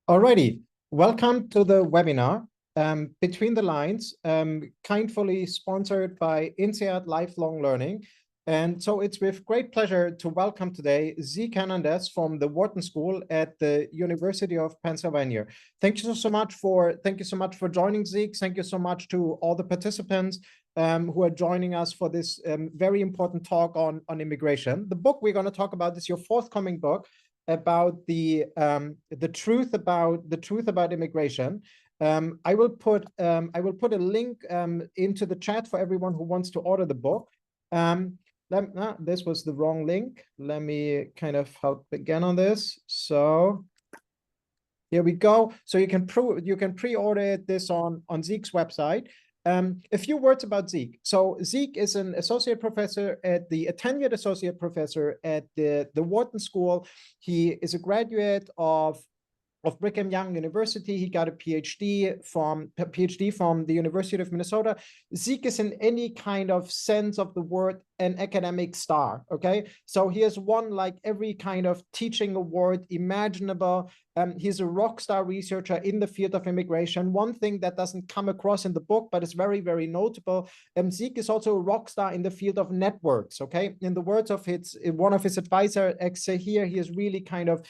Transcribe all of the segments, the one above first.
Alrighty, welcome to the webinar, Between the Lines, kindly sponsored by INSEAD Lifelong Learning. And so it's with great pleasure to welcome today Zeke Hernandez from the Wharton School at the University of Pennsylvania. Thank you so much for joining, Zeke. Thank you so much to all the participants who are joining us for this very important talk on immigration. The book we're going to talk about is your forthcoming book about the truth about immigration. I will put a link into the chat for everyone who wants to order the book. This was the wrong link. Let me kind of help again on this. So here we go. So you can pre-order this on Zeke's website. A few words about Zeke. So Zeke is an associate professor a tenured associate professor at the Wharton School. He is a graduate of Brigham Young University. He got a PhD from the University of Minnesota. Zeke is in any kind of sense of the word an academic star, okay? So he has won like every kind of teaching award imaginable. He's a rock star researcher in the field of immigration. One thing that doesn't come across in the book, but is very, very notable, Zeke is also a rock star in the field of networks, okay? In the words of one of his advisors, here, he is really kind of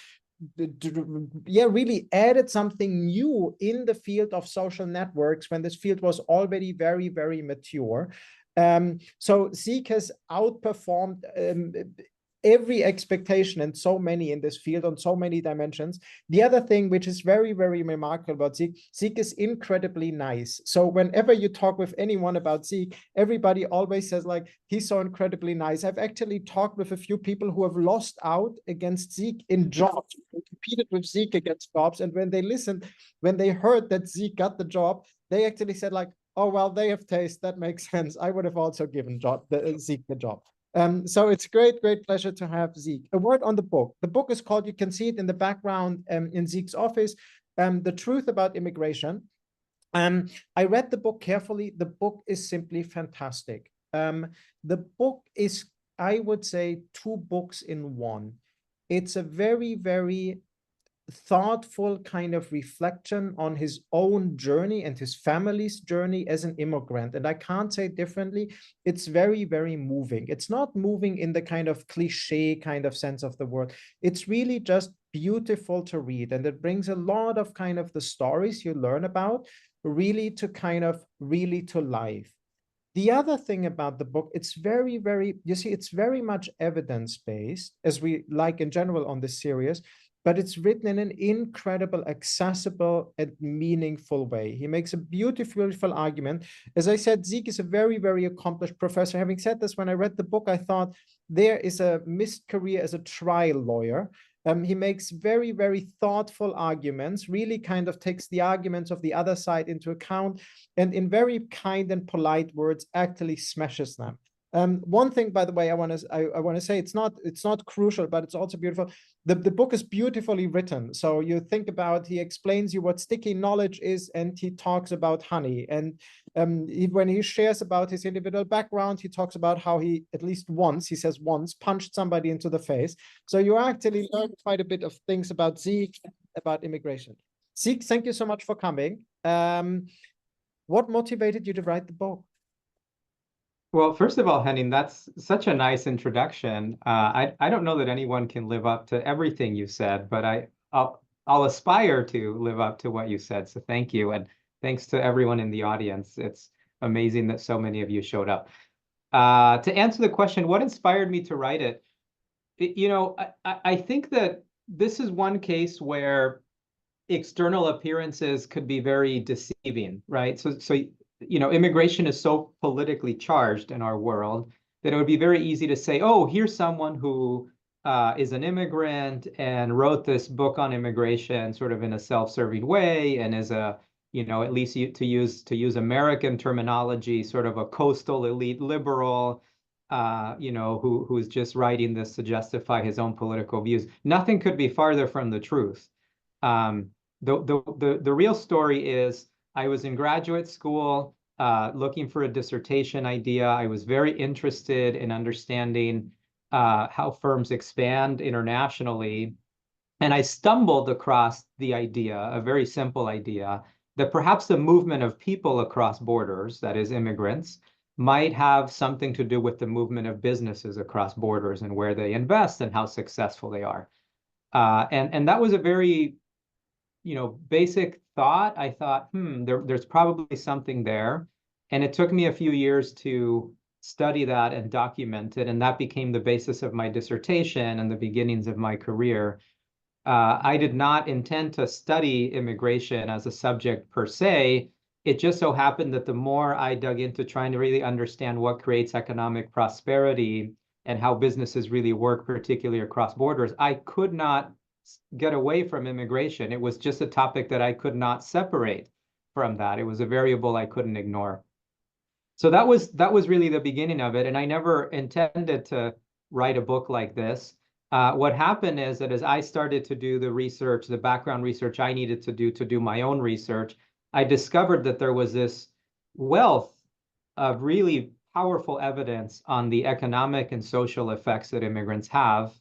really added something new in the field of social networks when this field was already very, very mature. So Zeke has outperformed every expectation and so many in this field on so many dimensions. The other thing which is very, very remarkable about Zeke is incredibly nice. So whenever you talk with anyone about Zeke, everybody always says like, he's so incredibly nice. I've actually talked with a few people who have lost out against Zeke in jobs, who competed with Zeke against jobs. And when they heard that Zeke got the job, they actually said like, oh, well, they have taste. That makes sense. I would have also given Zeke the job. So it's great pleasure to have Zeke. A word on the book. The book is called, you can see it in the background in Zeke's office, The Truth About Immigration. I read the book carefully. The book is simply fantastic. The book is, I would say, two books in one. It's a very, very thoughtful kind of reflection on his own journey and his family's journey as an immigrant. And I can't say differently. It's very, very moving. It's not moving in the kind of cliche kind of sense of the word. It's really just beautiful to read. And it brings a lot of kind of the stories you learn about really to life. The other thing about the book, it's very, it's very much evidence-based, as we like in general on this series, but it's written in an incredible, accessible, and meaningful way. He makes a beautiful argument. As I said, Zeke is a very, very accomplished professor. Having said this, when I read the book, I thought there is a missed career as a trial lawyer. He makes very, very thoughtful arguments, really kind of takes the arguments of the other side into account, and in very kind and polite words, actually smashes them. One thing, by the way, I want to say, it's not crucial, but it's also beautiful. The book is beautifully written. So you think about, he explains you what sticky knowledge is, and he talks about honey. And when he shares about his individual background, he talks about how he, at least once, he says once, punched somebody into the face. So you actually learn quite a bit of things about Zeke, about immigration. Zeke, thank you so much for coming. What motivated you to write the book? Well, first of all, Henning, that's such a nice introduction. I don't know that anyone can live up to everything you said, but I'll aspire to live up to what you said. So thank you, and thanks to everyone in the audience. It's amazing that so many of you showed up. To answer the question, what inspired me to write it? I think that this is one case where external appearances could be very deceiving, right? So immigration is so politically charged in our world that it would be very easy to say, oh, here's someone who is an immigrant and wrote this book on immigration sort of in a self-serving way, and is a, at least to use American terminology, sort of a coastal elite liberal, who's just writing this to justify his own political views. Nothing could be farther from the truth. The real story is, I was in graduate school looking for a dissertation idea. I was very interested in understanding how firms expand internationally And I stumbled across the idea, a very simple idea, that perhaps the movement of people across borders, that is immigrants, might have something to do with the movement of businesses across borders and where they invest and how successful they are. And that was a very, basic thought. I thought, there's probably something there. And it took me a few years to study that and document it. And that became the basis of my dissertation and the beginnings of my career. I did not intend to study immigration as a subject per se. It just so happened that the more I dug into trying to really understand what creates economic prosperity and how businesses really work, particularly across borders, I could not get away from immigration. It was just a topic that I could not separate from that. It was a variable I couldn't ignore. So that was really the beginning of it. And I never intended to write a book like this. What happened is that as I started to do the research, the background research I needed to do my own research, I discovered that there was this wealth of really powerful evidence on the economic and social effects that immigrants have.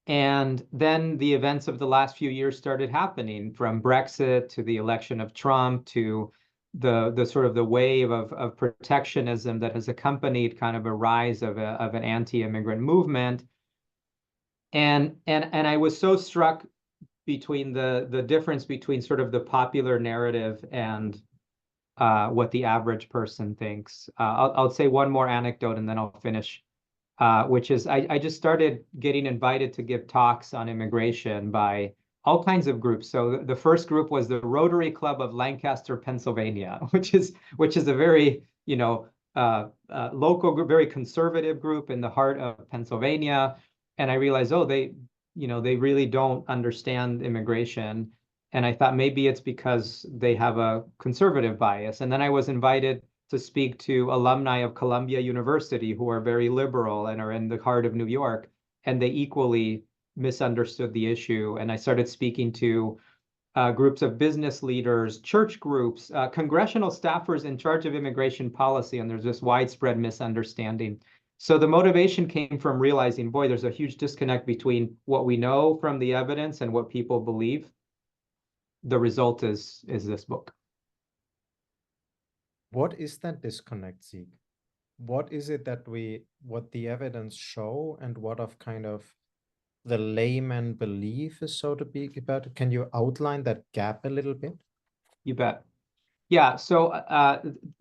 And then the events of the last few years started happening, from Brexit to the election of Trump to the sort of the wave of protectionism that has accompanied kind of a rise of an anti-immigrant movement. And I was so struck between the difference between sort of the popular narrative and what the average person thinks. I'll say one more anecdote and then I'll finish, which is I just started getting invited to give talks on immigration by all kinds of groups. So the first group was the Rotary Club of Lancaster, Pennsylvania, which is a very, local group, very conservative group in the heart of Pennsylvania. And I realized, they really don't understand immigration. And I thought maybe it's because they have a conservative bias. And then I was invited to speak to alumni of Columbia University who are very liberal and are in the heart of New York, and they equally misunderstood the issue. And I started speaking to groups of business leaders, church groups, congressional staffers in charge of immigration policy, and there's this widespread misunderstanding. So the motivation came from realizing, boy, there's a huge disconnect between what we know from the evidence and what people believe. The result is this book. What is that disconnect, Zeke? What is it that what the evidence show and what of kind of the layman belief is, so to speak, about it? Can you outline that gap a little bit? You bet. Yeah, so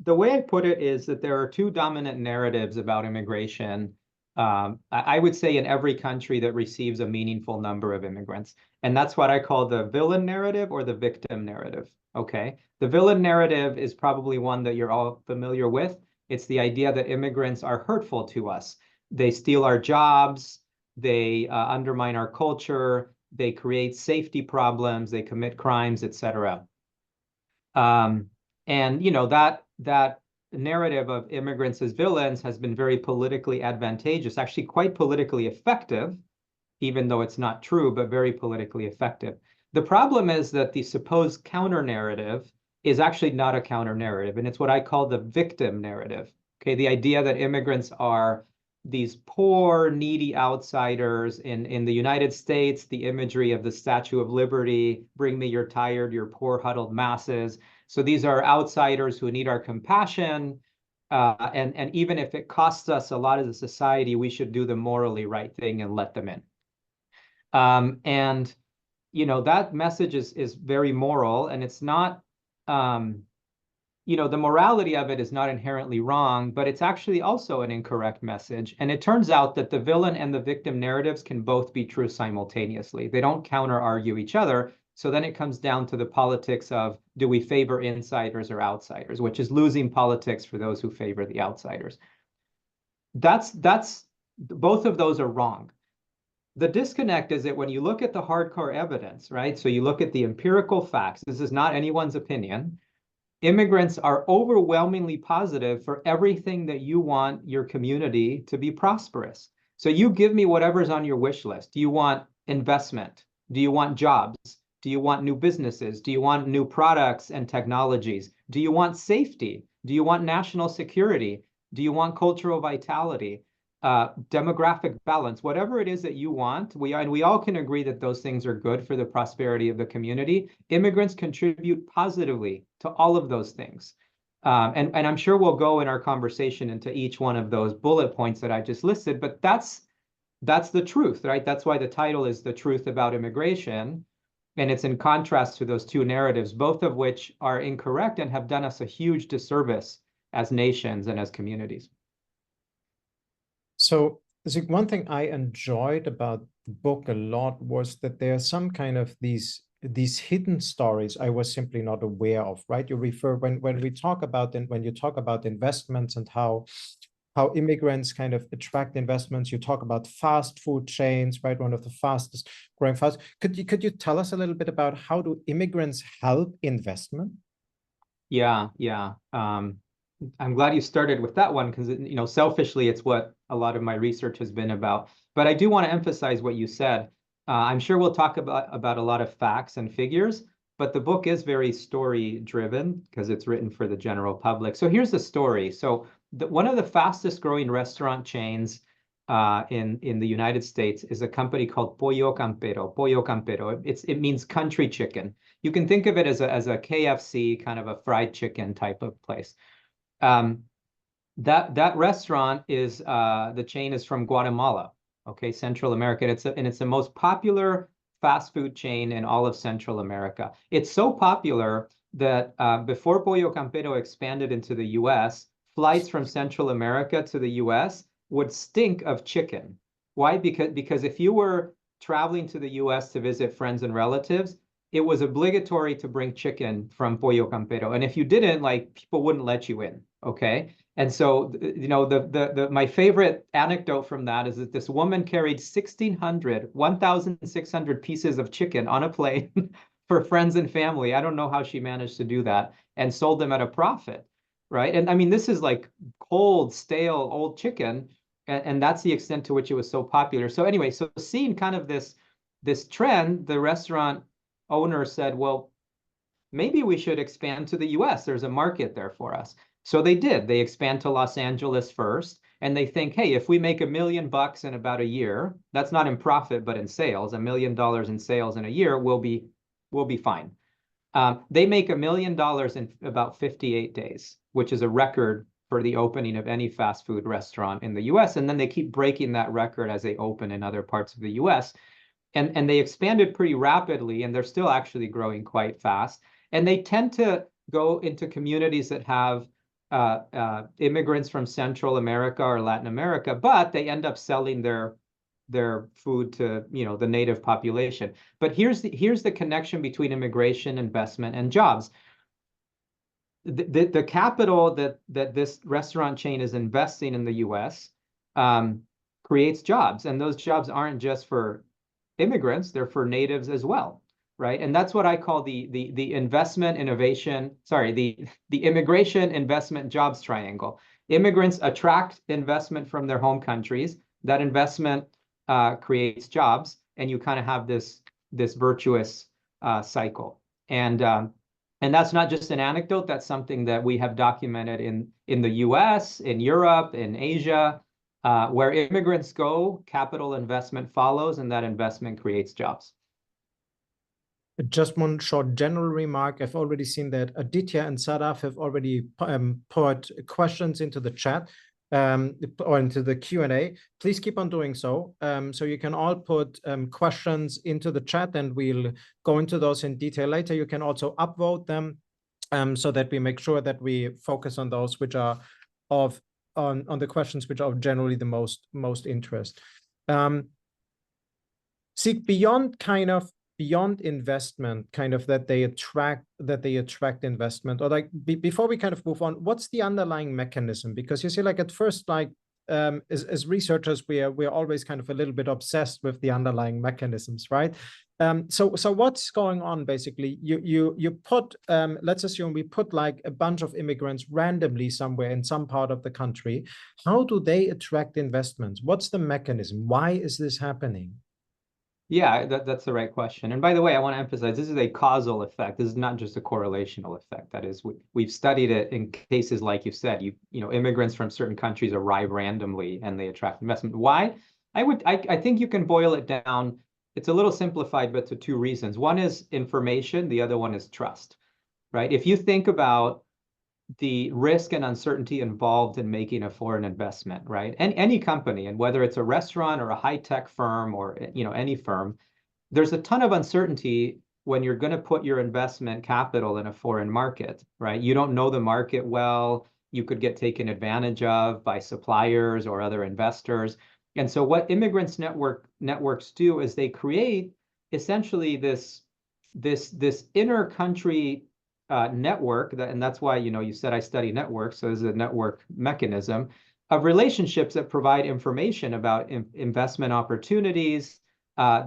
the way I put it is that there are two dominant narratives about immigration. I would say in every country that receives a meaningful number of immigrants. And that's what I call the villain narrative or the victim narrative. Okay. The villain narrative is probably one that you're all familiar with. It's the idea that immigrants are hurtful to us. They steal our jobs, they undermine our culture, they create safety problems, they commit crimes, etc. And that narrative of immigrants as villains has been very politically advantageous, actually quite politically effective, even though it's not true, but very politically effective. The problem is that the supposed counter narrative is actually not a counter narrative, and it's what I call the victim narrative. Okay, the idea that immigrants are these poor, needy outsiders. In the United States, the imagery of the Statue of Liberty, bring me your tired, your poor, huddled masses. So these are outsiders who need our compassion. And even if it costs us a lot as a society, we should do the morally right thing and let them in. And that message is very moral, and it's not, the morality of it is not inherently wrong, but it's actually also an incorrect message. And it turns out that the villain and the victim narratives can both be true simultaneously. They don't counter argue each other. So then it comes down to the politics of, do we favor insiders or outsiders, which is losing politics for those who favor the outsiders. Both of those are wrong. The disconnect is that when you look at the hardcore evidence, right? So you look at the empirical facts, this is not anyone's opinion. Immigrants are overwhelmingly positive for everything that you want your community to be prosperous. So you give me whatever's on your wish list. Do you want investment? Do you want jobs? Do you want new businesses? Do you want new products and technologies? Do you want safety? Do you want national security? Do you want cultural vitality? demographic balance, whatever it is that you want. And we all can agree that those things are good for the prosperity of the community. Immigrants contribute positively to all of those things. And I'm sure we'll go in our conversation into each one of those bullet points that I just listed, but that's the truth, right? That's why the title is The Truth About Immigration. And it's in contrast to those two narratives, both of which are incorrect and have done us a huge disservice as nations and as communities. So, Zeke, one thing I enjoyed about the book a lot was that there are some kind of these hidden stories I was simply not aware of, right? You refer when we talk about when you talk about investments and how immigrants kind of attract investments, you talk about fast food chains, right? One of the fastest growing fast. Could you tell us a little bit about how do immigrants help investment? Yeah. I'm glad you started with that one because, selfishly, it's what a lot of my research has been about. But I do want to emphasize what you said. I'm sure we'll talk about a lot of facts and figures, but the book is very story driven because it's written for the general public. So here's the story. So one of the fastest growing restaurant chains in the United States is a company called Pollo Campero. Pollo Campero. It means country chicken. You can think of it as a KFC, kind of a fried chicken type of place. That restaurant is the chain is from Guatemala, okay, Central America. And it's the most popular fast food chain in all of Central America. It's so popular that before Pollo Campero expanded into the US, flights from Central America to the US would stink of chicken. Why? Because if you were traveling to the US to visit friends and relatives, it was obligatory to bring chicken from Pollo Campero. And if you didn't, like, people wouldn't let you in, okay? And so, my favorite anecdote from that is that this woman carried 1,600 pieces of chicken on a plane for friends and family. I don't know how she managed to do that, and sold them at a profit, right? And I mean, this is like cold, stale, old chicken, and that's the extent to which it was so popular. So anyway, so seeing kind of this trend, the restaurant owner said, well, maybe we should expand to the US. There's a market there for us. So they did. They expand to Los Angeles first, and they think, hey, if we make $1 million in about a year, that's not in profit, but in sales, $1 million in sales in a year, we'll be fine. They make $1 million in about 58 days, which is a record for the opening of any fast food restaurant in the US. And then they keep breaking that record as they open in other parts of the US. And they expanded pretty rapidly, and they're still actually growing quite fast. And they tend to go into communities that have immigrants from Central America or Latin America, but they end up selling their food to the native population. But here's the connection between immigration, investment, and jobs. The capital that this restaurant chain is investing in the US creates jobs, and those jobs aren't just for immigrants, they're for natives as well, right? And that's what I call the investment innovation, sorry, the immigration investment jobs triangle. Immigrants attract investment from their home countries. That investment creates jobs, and you kind of have this virtuous cycle. And that's not just an anecdote. That's something that we have documented in the US, in Europe, in Asia. Where immigrants go, capital investment follows, and that investment creates jobs. Just one short general remark. I've already seen that Aditya and Sadaf have already put questions into the chat or into the Q&A. Please keep on doing so. So you can all put questions into the chat, and we'll go into those in detail later. You can also upvote them so that we make sure that we focus on those which are on the questions which are generally the most interest. See, beyond investment, kind of that they attract investment, or like before we kind of move on, what's the underlying mechanism? Because you see, like at first, like as researchers, we're always kind of a little bit obsessed with the underlying mechanisms, right? So what's going on basically? You put let's assume we put like a bunch of immigrants randomly somewhere in some part of the country. How do they attract investments? What's the mechanism? Why is this happening? Yeah, that's the right question. And by the way, I want to emphasize this is a causal effect. This is not just a correlational effect. That is, we've studied it in cases like you said, immigrants from certain countries arrive randomly and they attract investment. Why? I think you can boil it down. It's a little simplified, but to two reasons. One is information, the other one is trust, right? If you think about the risk and uncertainty involved in making a foreign investment, right? And any company, and whether it's a restaurant or a high-tech firm or any firm, there's a ton of uncertainty when you're going to put your investment capital in a foreign market, right? You don't know the market well. You could get taken advantage of by suppliers or other investors. And so what immigrants networks do is they create essentially this inner country network and that's why you said I study networks, so there's a network mechanism of relationships that provide information about investment opportunities.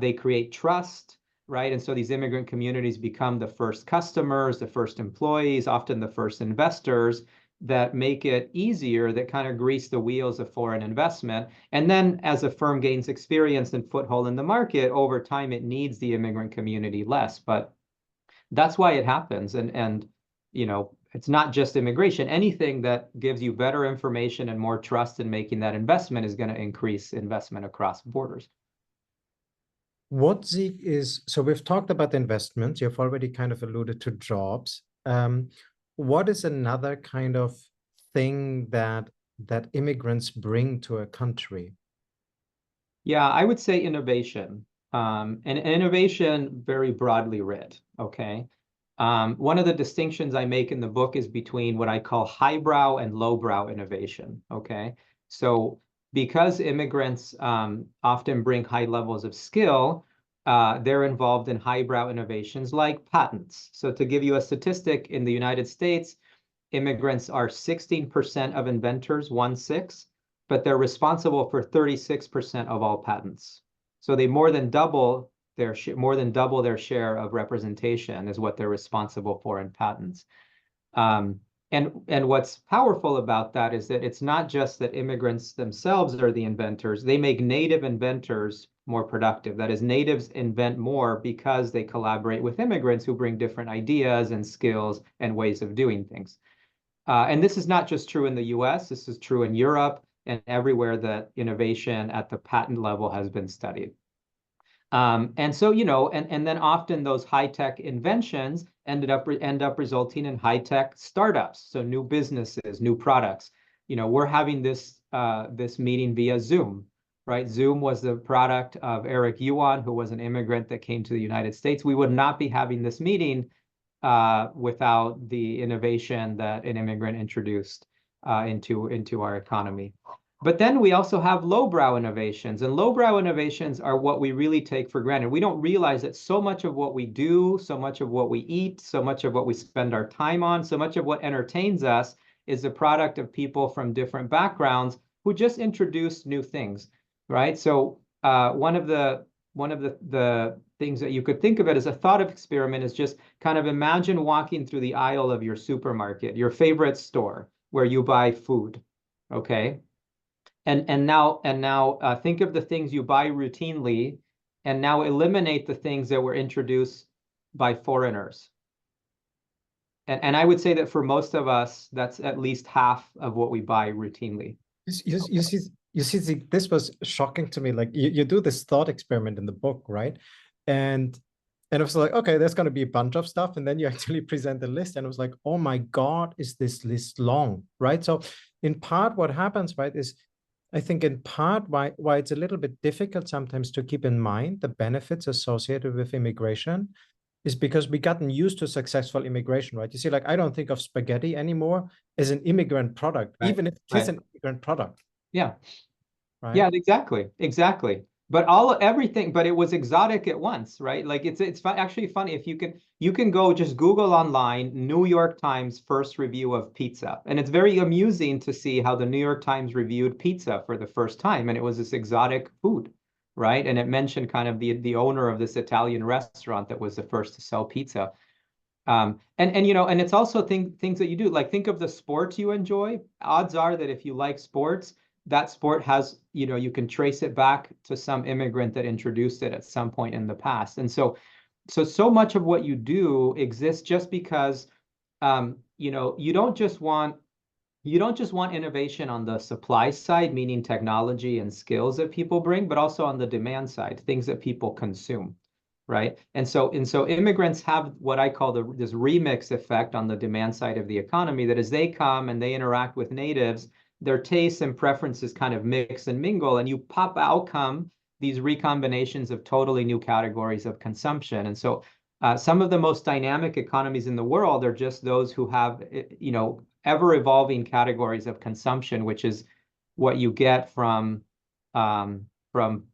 They create trust, right? And so these immigrant communities become the first customers, the first employees, often the first investors that make it easier, that kind of grease the wheels of foreign investment. And then as a firm gains experience and foothold in the market, over time it needs the immigrant community less. But that's why it happens. And it's not just immigration. Anything that gives you better information and more trust in making that investment is going to increase investment across borders. What Zeke is, so we've talked about investments. You've already kind of alluded to jobs. What is another kind of thing that immigrants bring to a country? Yeah, I would say innovation. And innovation very broadly writ, okay? One of the distinctions I make in the book is between what I call highbrow and lowbrow innovation, okay? So because immigrants often bring high levels of skill, they're involved in highbrow innovations like patents. So to give you a statistic, in the United States, immigrants are 16% of inventors, 1/6, but they're responsible for 36% of all patents. So they more than double their share of representation is what they're responsible for in patents. And what's powerful about that is that it's not just that immigrants themselves are the inventors. They make native inventors more productive. That is, natives invent more because they collaborate with immigrants who bring different ideas and skills and ways of doing things. And this is not just true in the US, this is true in Europe and everywhere that innovation at the patent level has been studied. And so, and then often those high-tech inventions end up resulting in high-tech startups, so new businesses, new products. We're having this meeting via Zoom, right? Zoom was the product of Eric Yuan, who was an immigrant that came to the United States. We would not be having this meeting without the innovation that an immigrant introduced into our economy. But then we also have lowbrow innovations, and lowbrow innovations are what we really take for granted. We don't realize that so much of what we do, so much of what we eat, so much of what we spend our time on, so much of what entertains us is the product of people from different backgrounds who just introduce new things, right? So one of the things that you could think of it as a thought experiment is just kind of imagine walking through the aisle of your supermarket, your favorite store where you buy food, okay? And now think of the things you buy routinely, and now eliminate the things that were introduced by foreigners. And I would say that for most of us, that's at least half of what we buy routinely. You see, this was shocking to me. Like you do this thought experiment in the book, right? And it was like, okay, there's going to be a bunch of stuff. And then you actually present the list. And it was like, oh my God, is this list long, right? So in part, what happens, right, is I think in part why it's a little bit difficult sometimes to keep in mind the benefits associated with immigration is because we gotten used to successful immigration, right? You see, like I don't think of spaghetti anymore as an immigrant product, Right. even if it is an immigrant product. Yeah. Right. Yeah, exactly. But everything, but it was exotic at once, right? Like it's actually funny if you can go just Google online New York Times first review of pizza, and it's very amusing to see how the New York Times reviewed pizza for the first time, and it was this exotic food, right? And it mentioned kind of the owner of this Italian restaurant that was the first to sell pizza. And it's also things that you do, like think of the sports you enjoy. Odds are that if you like sports, that sport has, you can trace it back to some immigrant that introduced it at some point in the past. And so much of what you do exists just because, you don't just want innovation on the supply side, meaning technology and skills that people bring, but also on the demand side, things that people consume, right? And so immigrants have what I call this remix effect on the demand side of the economy, that as they come and they interact with natives, their tastes and preferences kind of mix and mingle, and you pop out come these recombinations of totally new categories of consumption. And so some of the most dynamic economies in the world are just those who have, ever evolving categories of consumption, which is what you get from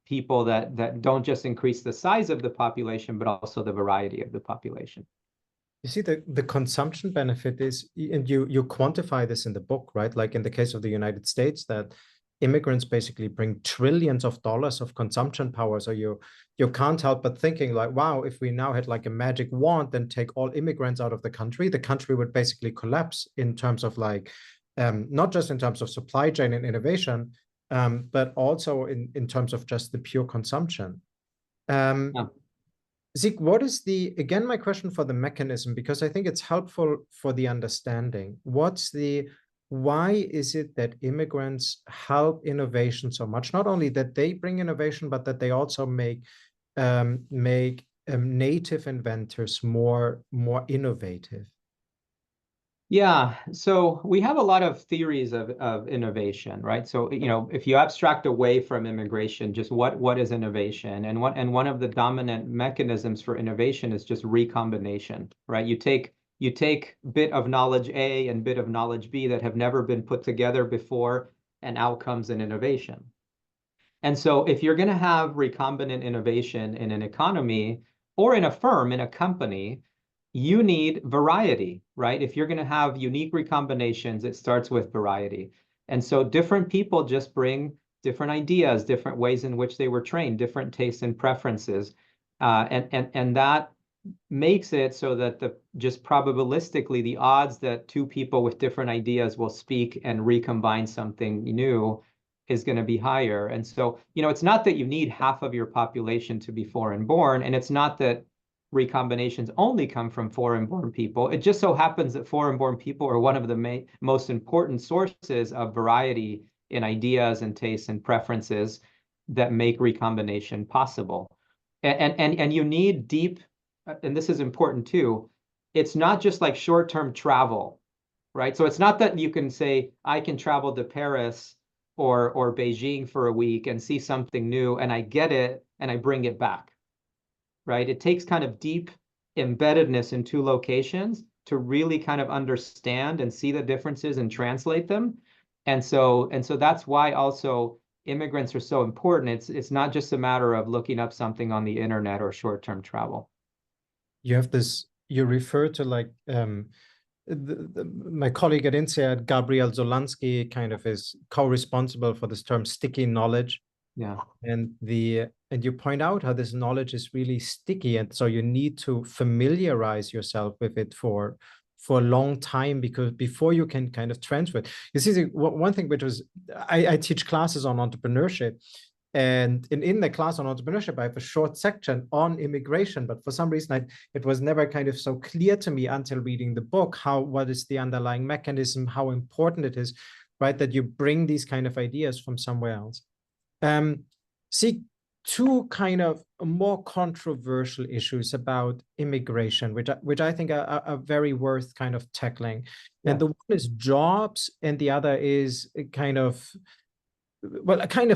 people that don't just increase the size of the population, but also the variety of the population. You see, the consumption benefit is, and you quantify this in the book, right? Like in the case of the United States, that immigrants basically bring trillions of dollars of consumption power. So you can't help but thinking like, wow, if we now had like a magic wand and take all immigrants out of the country would basically collapse in terms of like, not just in terms of supply chain and innovation, but also in terms of just the pure consumption. Yeah. Zeke, what is again, my question for the mechanism, because I think it's helpful for the understanding. Why is it that immigrants help innovation so much? Not only that they bring innovation, but that they also make native inventors more innovative. Yeah, so we have a lot of theories of innovation, right? So, if you abstract away from immigration, just what is innovation? And one of the dominant mechanisms for innovation is just recombination, right? You take bit of knowledge A and bit of knowledge B that have never been put together before, and out comes an innovation. And so if you're going to have recombinant innovation in an economy or in a firm, in a company, you need variety, right? If you're going to have unique recombinations, it starts with variety. And so different people just bring different ideas, different ways in which they were trained, different tastes and preferences. And that makes it so that just probabilistically, the odds that two people with different ideas will speak and recombine something new is going to be higher. And so, it's not that you need half of your population to be foreign born, and it's not that recombinations only come from foreign-born people. It just so happens that foreign-born people are one of the most important sources of variety in ideas and tastes and preferences that make recombination possible. And you need deep, and this is important too, it's not just like short-term travel, right? So it's not that you can say, I can travel to Paris or Beijing for a week and see something new, and I get it and I bring it back. Right? It takes kind of deep embeddedness in two locations to really kind of understand and see the differences and translate them. And so that's why also immigrants are so important. It's not just a matter of looking up something on the internet or short-term travel. You refer to like my colleague at INSEAD, Gabriel Zolansky, kind of is co-responsible for this term sticky knowledge. Yeah. And you point out how this knowledge is really sticky, and so you need to familiarize yourself with it for a long time, because before you can kind of transfer it. You see, one thing which was, I teach classes on entrepreneurship, and in the class on entrepreneurship, I have a short section on immigration, but for some reason, it was never kind of so clear to me until reading the book, what is the underlying mechanism, how important it is, right, that you bring these kind of ideas from somewhere else. See, two kind of more controversial issues about immigration, which I think are very worth kind of tackling. Yeah. And the one is jobs, and the other is kind of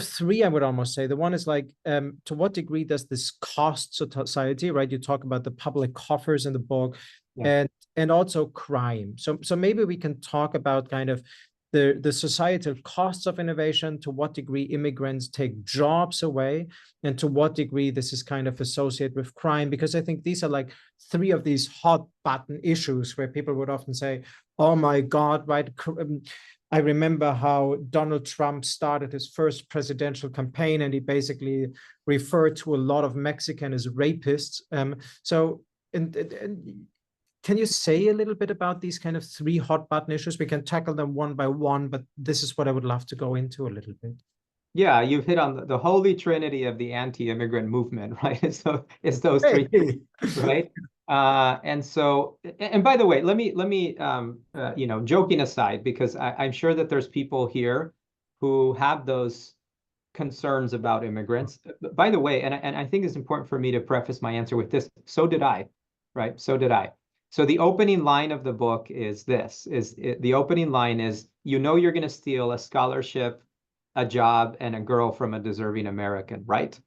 three, I would almost say. The one is like, to what degree does this cost society, right? You talk about the public coffers in the book, yeah. and also crime. So maybe we can talk about kind of the societal costs of innovation, to what degree immigrants take jobs away, and to what degree this is kind of associated with crime, because I think these are like three of these hot button issues where people would often say, oh my God, right? I remember how Donald Trump started his first presidential campaign, and he basically referred to a lot of Mexicans as rapists. Can you say a little bit about these kind of three hot button issues? We can tackle them one by one, but this is what I would love to go into a little bit. Yeah, you've hit on the holy trinity of the anti-immigrant movement, right? It's those three Hey. things, right? And so, and by the way, let me joking aside, because I'm sure that there's people here who have those concerns about immigrants. By the way, and I think it's important for me to preface my answer with this. So did I, right? So did I. So the opening line of the book is this: the opening line is, you know, you're going to steal a scholarship, a job, and a girl from a deserving American, right?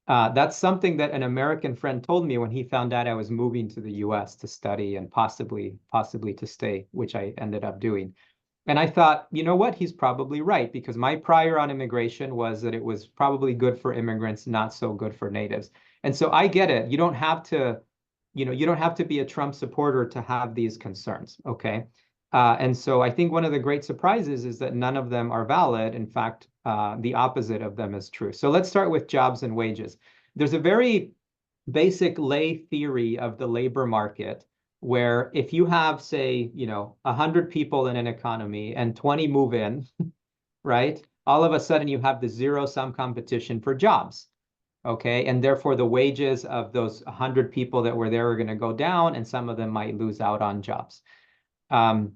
That's something that an American friend told me when he found out I was moving to the U.S. to study and possibly to stay, which I ended up doing. And I thought, you know what? He's probably right, because my prior on immigration was that it was probably good for immigrants, not so good for natives. And so I get it. You don't have to, you don't have to be a Trump supporter to have these concerns, okay? And so I think one of the great surprises is that none of them are valid. In fact, the opposite of them is true. So let's start with jobs and wages. There's a very basic lay theory of the labor market where if you have, say, 100 people in an economy and 20 move in, right? All of a sudden you have the zero-sum competition for jobs. Okay, and therefore the wages of those 100 people that were there are going to go down, and some of them might lose out on jobs. And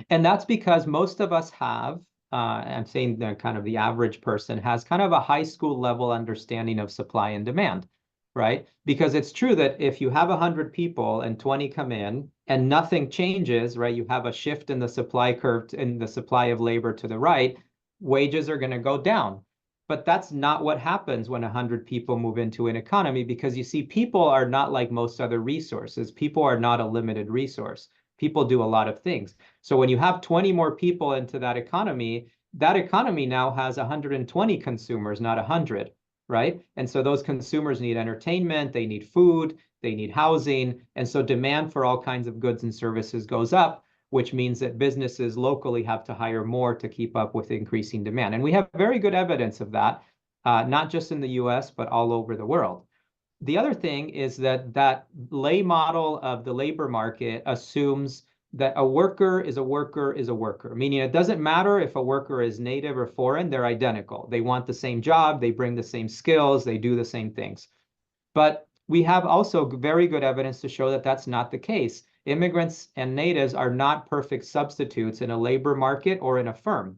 that's because most of us have, I'm saying the kind of the average person has kind of a high school level understanding of supply and demand, right? Because it's true that if you have 100 people and 20 come in and nothing changes, right? You have a shift in the supply curve, in the supply of labor to the right, wages are going to go down. But that's not what happens when 100 people move into an economy, because you see, people are not like most other resources. People are not a limited resource. People do a lot of things. So when you have 20 more people into that economy now has 120 consumers, not 100, right? And so those consumers need entertainment, they need food, they need housing. And so demand for all kinds of goods and services goes up, which means that businesses locally have to hire more to keep up with increasing demand. And we have very good evidence of that, not just in the US, but all over the world. The other thing is that lay model of the labor market assumes that a worker is a worker is a worker, meaning it doesn't matter if a worker is native or foreign, they're identical. They want the same job, they bring the same skills, they do the same things. But we have also very good evidence to show that that's not the case. Immigrants and natives are not perfect substitutes in a labor market or in a firm.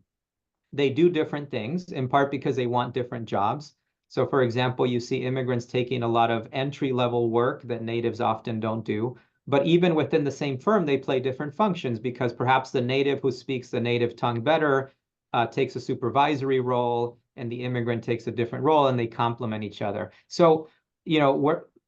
They do different things, in part because they want different jobs. So for example, you see immigrants taking a lot of entry-level work that natives often don't do. But even within the same firm, they play different functions, because perhaps the native who speaks the native tongue better takes a supervisory role, and the immigrant takes a different role, and they complement each other. So,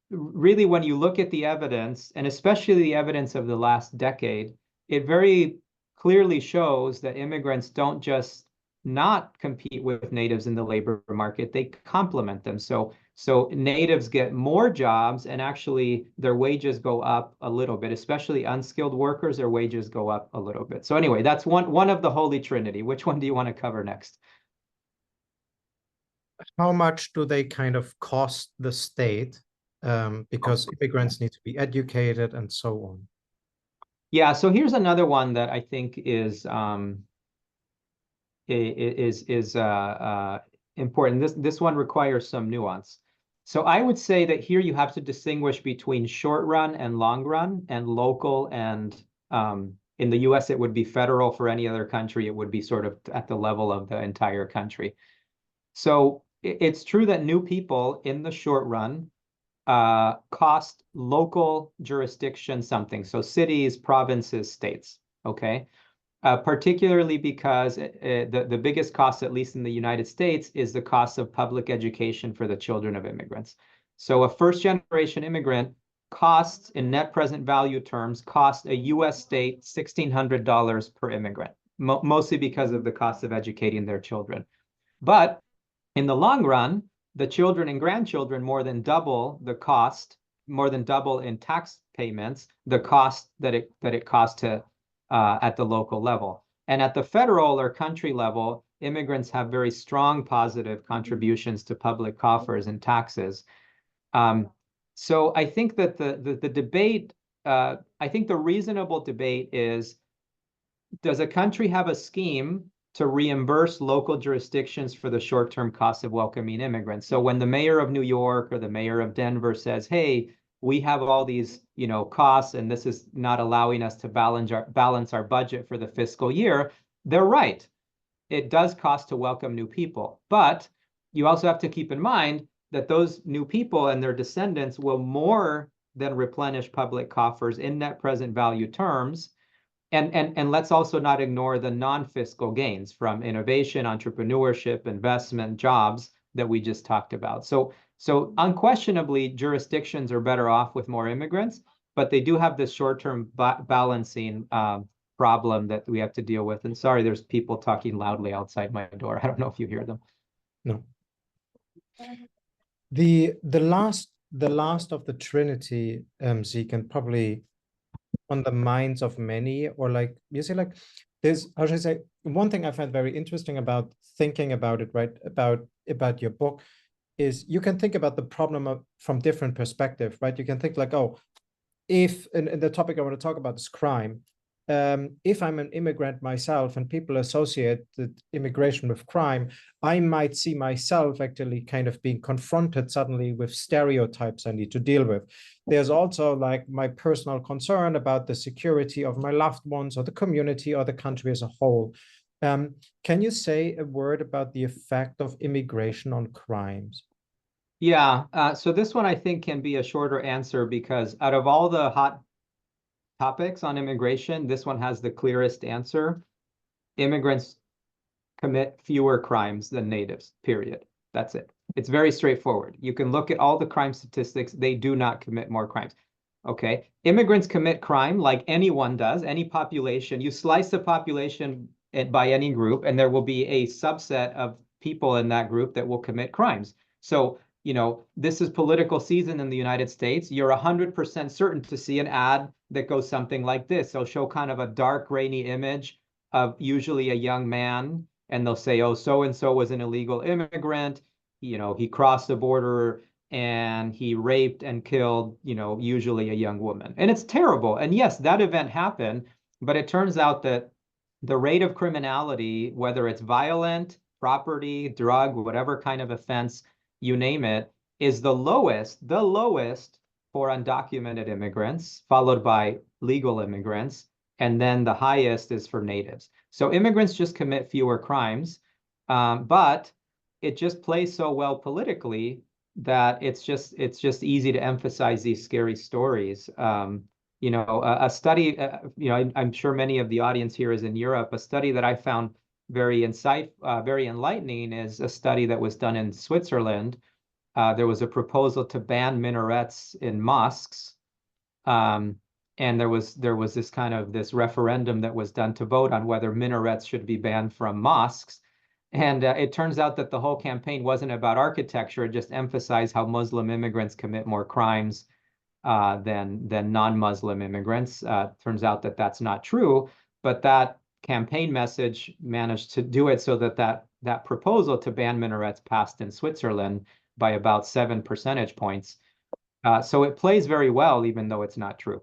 really, when you look at the evidence, and especially the evidence of the last decade, it very clearly shows that immigrants don't just not compete with natives in the labor market, they complement them. So natives get more jobs, and actually their wages go up a little bit, especially unskilled workers, their wages go up a little bit. So anyway, that's one of the holy trinity. Which one do you want to cover next? How much do they kind of cost the state? Because immigrants need to be educated and so on. Yeah, so here's another one that I think is important. This one requires some nuance. So I would say that here you have to distinguish between short run and long run, and local and in the US it would be federal. For any other country, it would be sort of at the level of the entire country. So it's true that new people in the short run cost local jurisdiction something. So cities, provinces, states, okay? Particularly because the biggest cost, at least in the United States, is the cost of public education for the children of immigrants. So a first-generation immigrant costs, in net present value terms, cost a US state $1,600 per immigrant, mostly because of the cost of educating their children. But in the long run, the children and grandchildren more than double the cost, more than double in tax payments, the cost that it costs to at the local level. And at the federal or country level, immigrants have very strong positive contributions to public coffers and taxes. So I think that the debate I think the reasonable debate is, does a country have a scheme to reimburse local jurisdictions for the short-term costs of welcoming immigrants? So when the mayor of New York or the mayor of Denver says, hey, we have all these, costs, and this is not allowing us to balance our budget for the fiscal year, they're right. It does cost to welcome new people. But you also have to keep in mind that those new people and their descendants will more than replenish public coffers in net present value terms. And let's also not ignore the non-fiscal gains from innovation, entrepreneurship, investment, jobs that we just talked about. So unquestionably, jurisdictions are better off with more immigrants, but they do have this short-term balancing problem that we have to deal with. And sorry, there's people talking loudly outside my door. I don't know if you hear them. No. The last of the Trinity, Zeke, and probably on the minds of many, or like you say, like there's, how should I say, one thing I find very interesting about thinking about it, right, about your book, is you can think about the problem from different perspectives, right? You can think like, oh, if, and the topic I want to talk about is crime. If I'm an immigrant myself and people associate the immigration with crime, I might see myself actually kind of being confronted suddenly with stereotypes I need to deal with. There's also like my personal concern about the security of my loved ones or the community or the country as a whole. Can you say a word about the effect of immigration on crimes? Yeah, so this one I think can be a shorter answer because out of all the hot topics on immigration, this one has the clearest answer. Immigrants commit fewer crimes than natives, period. That's it. It's very straightforward. You can look at all the crime statistics. They do not commit more crimes. Okay. Immigrants commit crime like anyone does, any population. You slice the population by any group, and there will be a subset of people in that group that will commit crimes. So, this is political season in the United States. You're 100% certain to see an ad that goes something like this. They'll show kind of a dark, grainy image of usually a young man, and they'll say, oh, so-and-so was an illegal immigrant. He crossed the border and he raped and killed, usually a young woman. And it's terrible. And yes, that event happened, but it turns out that the rate of criminality, whether it's violent, property, drug, whatever kind of offense, you name it, is the lowest for undocumented immigrants, followed by legal immigrants, and then the highest is for natives. So immigrants just commit fewer crimes, but it just plays so well politically that it's just easy to emphasize these scary stories. A study, I'm sure many of the audience here is in Europe. A study that I found very enlightening is a study that was done in Switzerland. There was a proposal to ban minarets in mosques. And there was this referendum that was done to vote on whether minarets should be banned from mosques. And it turns out that the whole campaign wasn't about architecture. It just emphasized how Muslim immigrants commit more crimes than non-Muslim immigrants. Turns out that that's not true, but that campaign message managed to do it so that proposal to ban minarets passed in Switzerland by about 7 percentage points. So it plays very well, even though it's not true.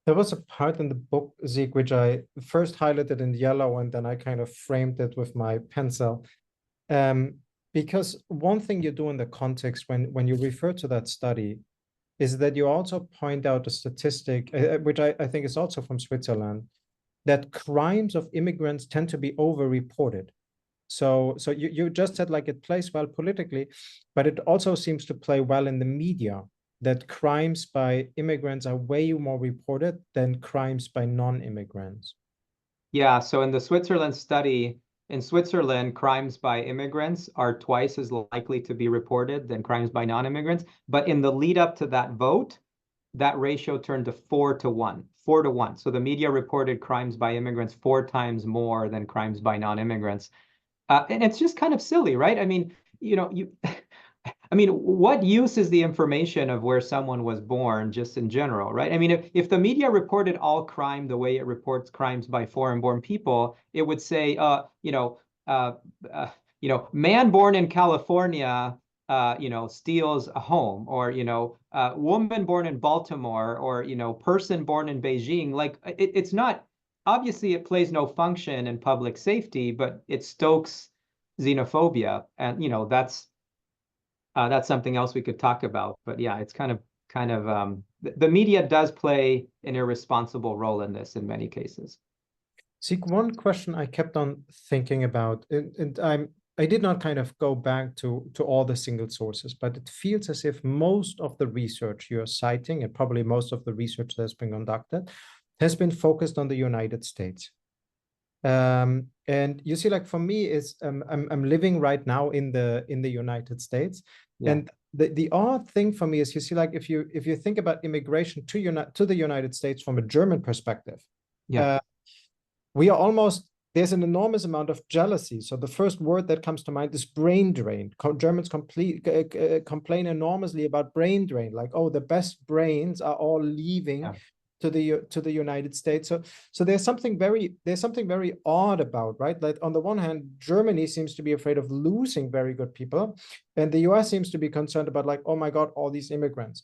There was a part in the book, Zeke, which I first highlighted in yellow and then I kind of framed it with my pencil. Because one thing you do in the context when you refer to that study is that you also point out a statistic, which I think is also from Switzerland, that crimes of immigrants tend to be over-reported. So you just said like it plays well politically, but it also seems to play well in the media, that crimes by immigrants are way more reported than crimes by non-immigrants. Yeah, so in the Switzerland study, in Switzerland, crimes by immigrants are twice as likely to be reported than crimes by non-immigrants. But in the lead up to that vote, that ratio turned to 4 to 1, 4 to 1. So the media reported crimes by immigrants 4 times more than crimes by non-immigrants. And it's just kind of silly, right? I mean, what use is the information of where someone was born just in general, right? I mean, if the media reported all crime the way it reports crimes by foreign-born people, it would say, man born in California steals a home, or, woman born in Baltimore, or, person born in Beijing. Like it's not, obviously it plays no function in public safety, but it stokes xenophobia. And, that's something else we could talk about. But yeah, it's the media does play an irresponsible role in this in many cases. Zeke, one question I kept on thinking about, and I did not kind of go back to all the single sources, but it feels as if most of the research you're citing, and probably most of the research that's been conducted, has been focused on the United States. And you see, like for me, is I'm living right now in the United States, Yeah. and the odd thing for me is, you see, like if you think about immigration to the United States from a German perspective, Yeah. we are almost, there's an enormous amount of jealousy. So the first word that comes to mind is brain drain. Germans complain enormously about brain drain, like, oh, the best brains are all leaving. Yeah. To the United States. So there's something very odd about, right? Like on the one hand, Germany seems to be afraid of losing very good people, and the US seems to be concerned about, like, oh my God, all these immigrants.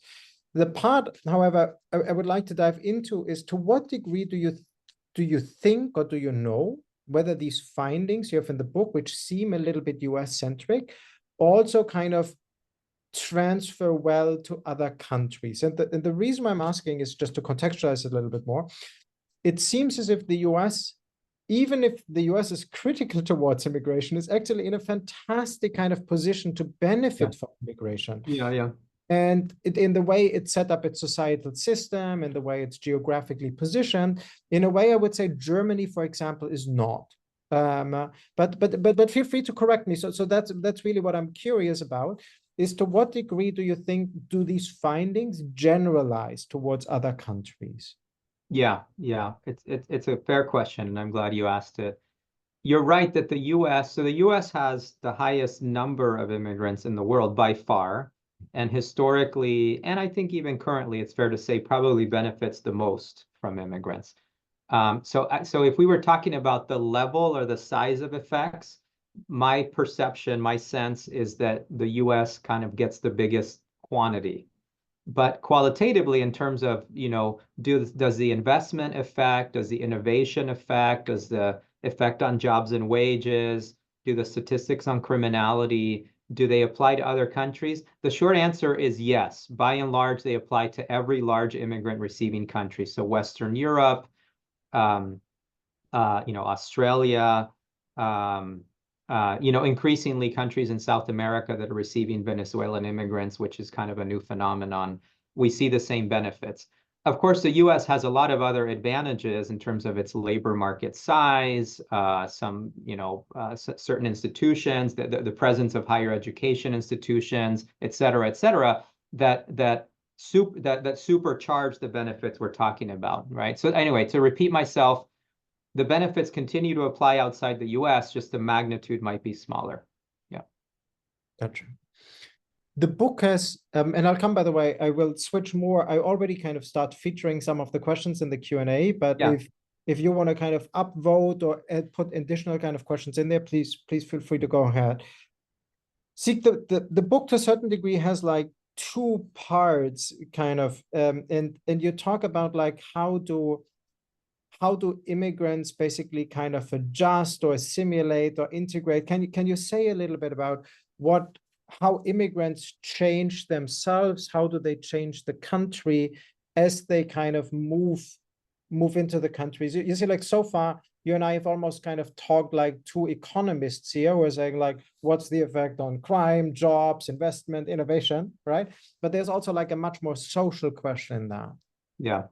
The part, however, I would like to dive into is, to what degree do you think, or do you know whether these findings you have in the book, which seem a little bit US centric, also kind of transfer well to other countries? And the reason why I'm asking is just to contextualize it a little bit more. It seems as if the US, even if the US is critical towards immigration, is actually in a fantastic kind of position to benefit from immigration. Yeah. And in the way it's set up its societal system, and the way it's geographically positioned, in a way, I would say Germany, for example, is not. But feel free to correct me. So that's really what I'm curious about, is to what degree do you think do these findings generalize towards other countries? Yeah. It's a fair question, and I'm glad you asked it. You're right that the US has the highest number of immigrants in the world by far, and historically, and I think even currently, it's fair to say probably benefits the most from immigrants. So if we were talking about the level or the size of effects, my perception, my sense is that the US kind of gets the biggest quantity. But qualitatively, in terms of, does the investment affect, does the innovation affect, does the effect on jobs and wages, do the statistics on criminality, do they apply to other countries? The short answer is yes. By and large, they apply to every large immigrant receiving country. So Western Europe, Australia, increasingly countries in South America that are receiving Venezuelan immigrants, which is kind of a new phenomenon. We see the same benefits. Of course, the US has a lot of other advantages in terms of its labor market size, certain institutions, the presence of higher education institutions, et cetera, that supercharge the benefits we're talking about, right? So anyway, to repeat myself, the benefits continue to apply outside the US, just the magnitude might be smaller. Yeah. Gotcha. The book has, and I'll come, by the way, I will switch more. I already kind of start featuring some of the questions in the Q&A, but Yeah. if you want to kind of upvote or put additional kind of questions in there, please feel free to go ahead. See, the book to a certain degree has like two parts, kind of, and you talk about like how do immigrants basically kind of adjust or assimilate or integrate? Can you say a little bit about how immigrants change themselves? How do they change the country as they kind of move into the countries? You see, like so far, you and I have almost kind of talked like two economists here, who are saying like, what's the effect on crime, jobs, investment, innovation, right? But there's also like a much more social question in that. Yeah,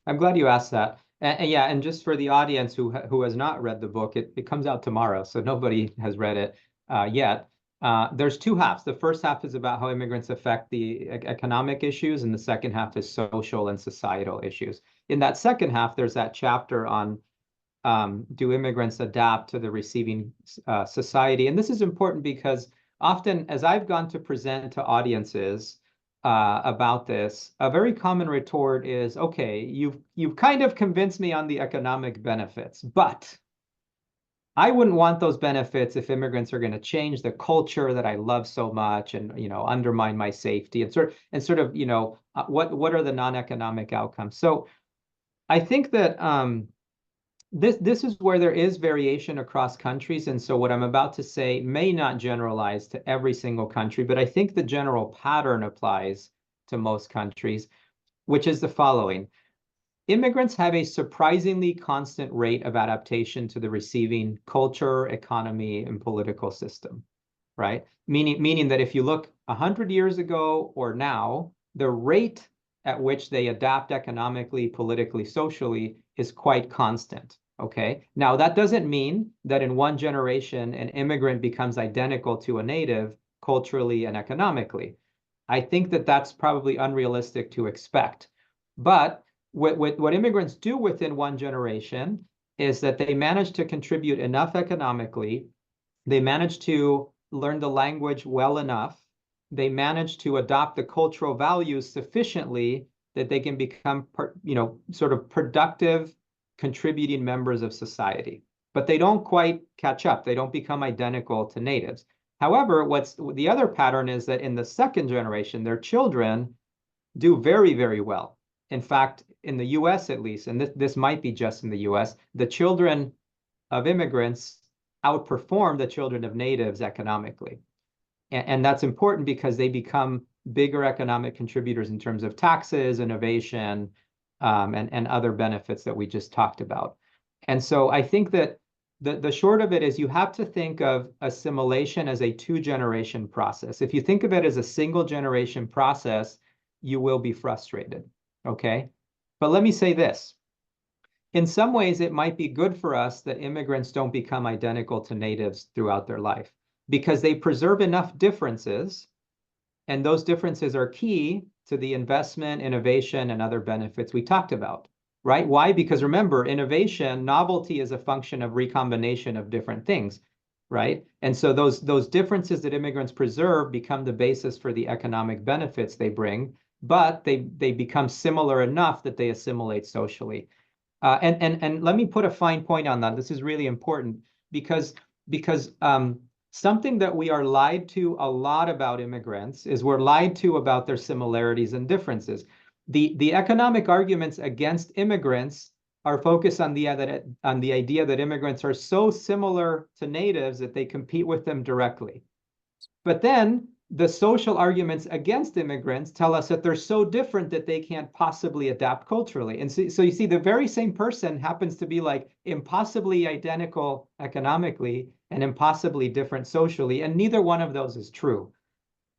I'm glad you asked that. And yeah, and just for the audience who has not read the book, it comes out tomorrow, so nobody has read it yet. There's two halves. The first half is about how immigrants affect the economic issues, and the second half is social and societal issues. In that second half, there's that chapter on do immigrants adapt to the receiving society? And this is important because often, as I've gone to present to audiences about this, a very common retort is, okay, you've kind of convinced me on the economic benefits, but I wouldn't want those benefits if immigrants are going to change the culture that I love so much and, undermine my safety and sort of, what are the non-economic outcomes? So I think that this is where there is variation across countries. And so what I'm about to say may not generalize to every single country, but I think the general pattern applies to most countries, which is the following. Immigrants have a surprisingly constant rate of adaptation to the receiving culture, economy, and political system, right? Meaning that if you look 100 years ago or now, the rate at which they adapt economically, politically, socially is quite constant, okay? Now, that doesn't mean that in one generation, an immigrant becomes identical to a native culturally and economically. I think that that's probably unrealistic to expect. But what immigrants do within one generation is that they manage to contribute enough economically, they manage to learn the language well enough, they manage to adopt the cultural values sufficiently that they can become, sort of productive, contributing members of society. But they don't quite catch up. They don't become identical to natives. However, what's the other pattern is that in the second generation, their children do very, very well. In fact, in the US at least, and this might be just in the US, the children of immigrants outperform the children of natives economically. And that's important because they become bigger economic contributors in terms of taxes, innovation, and other benefits that we just talked about. And so I think that the short of it is you have to think of assimilation as a two-generation process. If you think of it as a single generation process, you will be frustrated, okay? But let me say this. In some ways, it might be good for us that immigrants don't become identical to natives throughout their life because they preserve enough differences, and those differences are key to the investment, innovation, and other benefits we talked about, right? Why? Because remember, innovation, novelty is a function of recombination of different things, right? And so those differences that immigrants preserve become the basis for the economic benefits they bring, but they become similar enough that they assimilate socially. And let me put a fine point on that. This is really important because something that we are lied to a lot about immigrants is we're lied to about their similarities and differences. The economic arguments against immigrants are focused on the idea that immigrants are so similar to natives that they compete with them directly. But then the social arguments against immigrants tell us that they're so different that they can't possibly adapt culturally. And so you see, the very same person happens to be like impossibly identical economically and impossibly different socially, and neither one of those is true.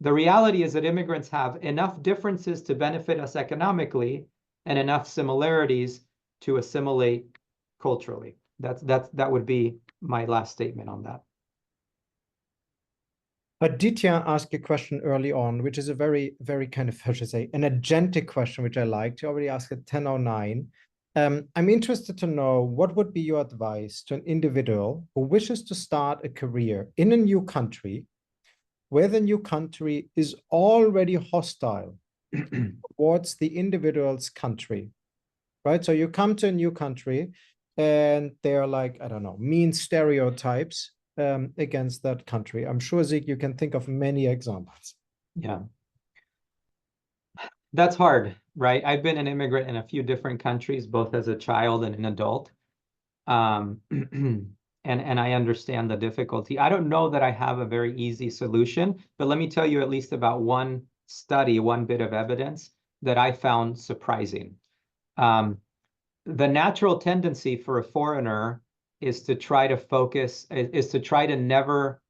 The reality is that immigrants have enough differences to benefit us economically and enough similarities to assimilate culturally. That would be my last statement on that. Aditya asked a question early on, which is a very, very kind of, how should I say, an agentic question, which I liked. You already asked at 10:09. I'm interested to know what would be your advice to an individual who wishes to start a career in a new country, where the new country is already hostile towards the individual's country, right? So you come to a new country and they're like, I don't know, mean stereotypes against that country. I'm sure, Zeke, you can think of many examples. Yeah. That's hard, right? I've been an immigrant in a few different countries, both as a child and an adult. And I understand the difficulty. I don't know that I have a very easy solution, but let me tell you at least about one study, one bit of evidence that I found surprising. The natural tendency for a foreigner is to try to focus, is to try to never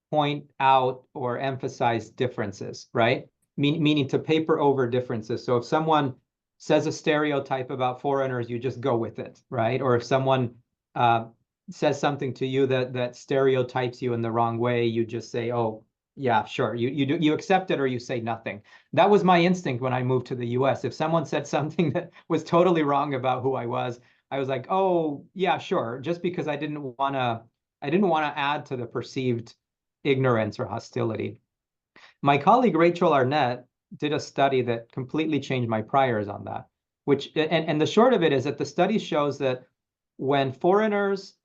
point out or emphasize differences, right? Meaning to paper over differences. So if someone says a stereotype about foreigners, you just go with it, right? Or if someone says something to you that stereotypes you in the wrong way, you just say, oh, yeah, sure. You accept it or you say nothing. That was my instinct when I moved to the US. If someone said something that was totally wrong about who I was like, oh, yeah, sure. Just because I didn't want to add to the perceived ignorance or hostility. My colleague Rachel Arnett did a study that completely changed my priors on that, and the short of it is that the study shows that when foreigners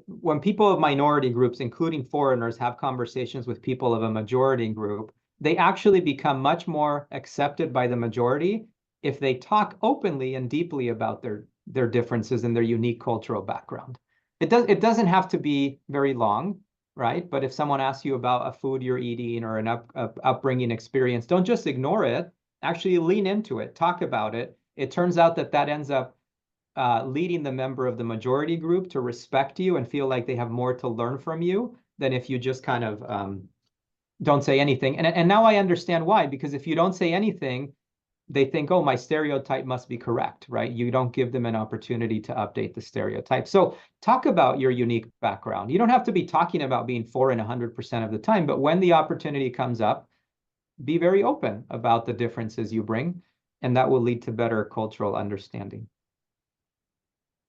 when people of minority groups, including foreigners, have conversations with people of a majority group, they actually become much more accepted by the majority if they talk openly and deeply about their differences and their unique cultural background. It doesn't have to be very long, right? But if someone asks you about a food you're eating or an upbringing experience, don't just ignore it. Actually lean into it, talk about it. It turns out that ends up leading the member of the majority group to respect you and feel like they have more to learn from you than if you just kind of don't say anything. And now I understand why, because if you don't say anything, they think, oh, my stereotype must be correct, right? You don't give them an opportunity to update the stereotype. So talk about your unique background. You don't have to be talking about being foreign 100% of the time, but when the opportunity comes up, be very open about the differences you bring, and that will lead to better cultural understanding.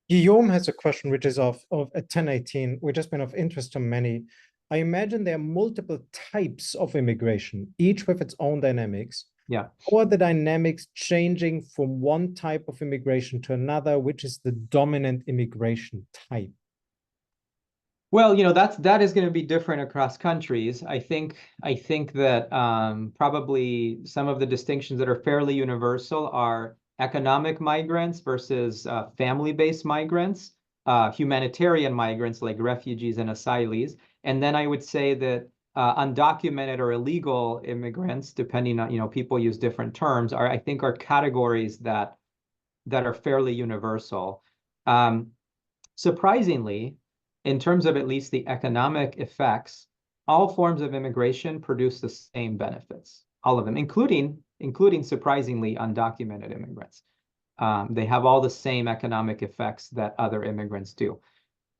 Guillaume has a question which is of a 1018, which has been of interest to many. I imagine there are multiple types of immigration, each with its own dynamics. Yeah. How are the dynamics changing from one type of immigration to another, which is the dominant immigration type? Well, that is going to be different across countries. I think that probably some of the distinctions that are fairly universal are economic migrants versus family-based migrants, humanitarian migrants like refugees and asylees, and then I would say that undocumented or illegal immigrants, depending on, people use different terms, I think are categories that are fairly universal. Surprisingly, in terms of at least the economic effects, all forms of immigration produce the same benefits, all of them, including surprisingly undocumented immigrants. They have all the same economic effects that other immigrants do.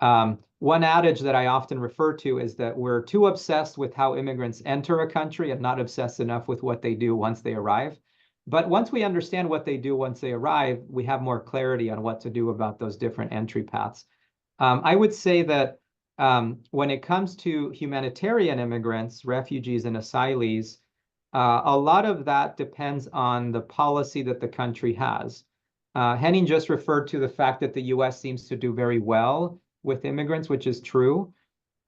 One adage that I often refer to is that we're too obsessed with how immigrants enter a country and not obsessed enough with what they do once they arrive. But once we understand what they do once they arrive, we have more clarity on what to do about those different entry paths. I would say that when it comes to humanitarian immigrants, refugees, and asylees, a lot of that depends on the policy that the country has. Henning just referred to the fact that the US seems to do very well with immigrants, which is true.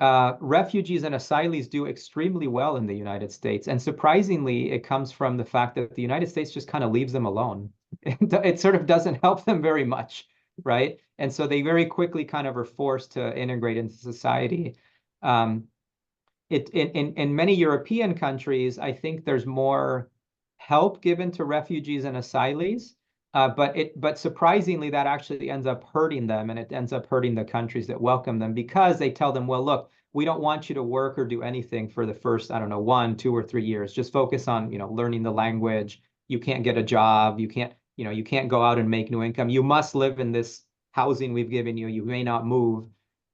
Refugees and asylees do extremely well in the United States. And surprisingly, it comes from the fact that the United States just kind of leaves them alone. It sort of doesn't help them very much, right? And so they very quickly kind of are forced to integrate into society. In many European countries, I think there's more help given to refugees and asylees. But surprisingly, that actually ends up hurting them, and it ends up hurting the countries that welcome them, because they tell them, well, look, we don't want you to work or do anything for the first, I don't know, 1, 2, or 3 years. Just focus on, learning the language. You can't get a job. You can't go out and make new income. You must live in this housing we've given you. You may not move.